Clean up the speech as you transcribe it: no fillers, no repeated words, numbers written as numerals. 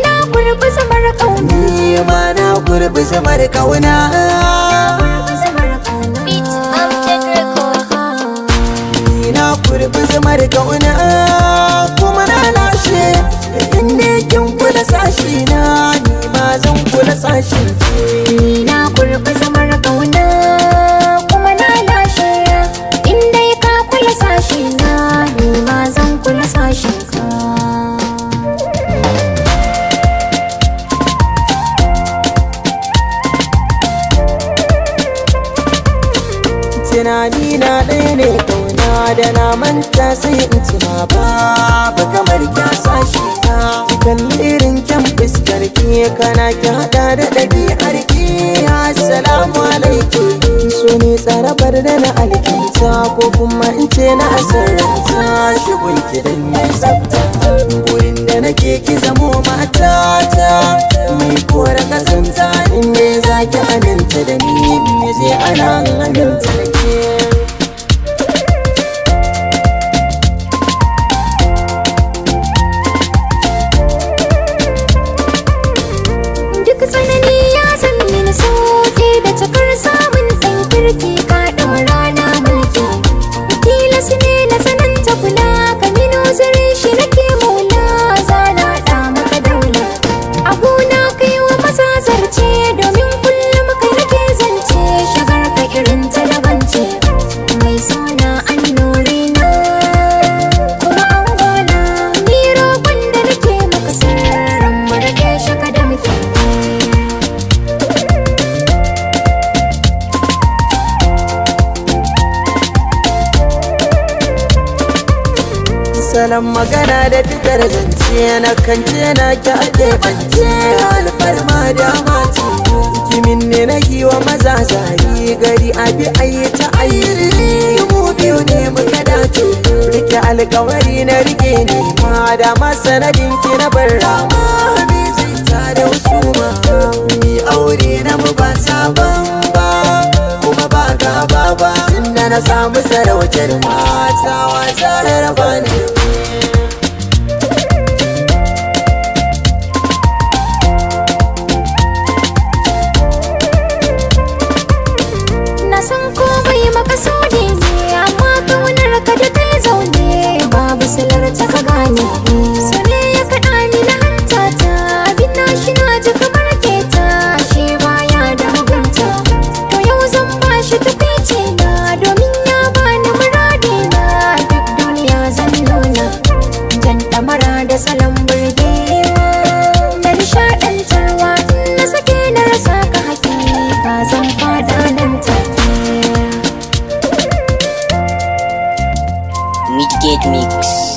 na gurbi zamar kauna. Ni ma na gurbi zamar kauna. Ni na gurbi zamar kauna kuma na lashe. Inda kin kula sashi na ni ma zan kula sashin ki. Ni na gurbi zamar kauna kuma na lashe. Inda ka kula sashi na ni ma zan kula sashin ka. Tunani na ɗaya ne kauna da na manta sai in tuna babu kamar kya sashi na. Kalli irin kyan fuskar ki kana ki hada da ɗabi'ar ki. Assalamu alaikum. So ne tsarabar da na alkinta ko kuma in ce na asararta. Shigun ki dan ya tsafta gurin da nake ki zamo matata. Mai kora kasanta in ne za ki aminta da ni me zai ana aminta da ke. Duk tsanani ya san mini sauke da cikar samun ɗan kirki ka ɗaura na mulki. Tilas ne na sananta kula ka mino zare shi nake maula zana ɗa maka daula. Abuna kai wa maza zarce domin kullum kai nake zance shagar ka irin ta daban ce. Mai suna annuri na kuma an gona ni roƙon da nake maka sirran mu rage shaka da muke. Salon magana da fitar zance na kance na ki ake bance. Alfarma da mati kimin ne na yi wa maza zari gari abi ayi ta ayyiri. Mu biyu ne muka dace rike alkawari na rike ne ma da masanadin ki na bar rama. Bi zai ta da wasu ma ni aure na mu ba sabon ba kuma ba gaba ba. Tunda na samu sarautar mata wasa raba ne. Na san komai makasudi ne amma kaunar ka da kai zaune babu silar ta ka gane. Sane ya kaɗa ni na hanta ta abin na shi na ji kamar keta shi baya da mugunta. To yau zan ba shi takaici na domin ya bani muradi na duk duniya zan nuna. Jan ɗamara da salon burgewa da nishaɗantarwa na sake na rasa ka hakika zan faɗa nan take. Midgate Mix.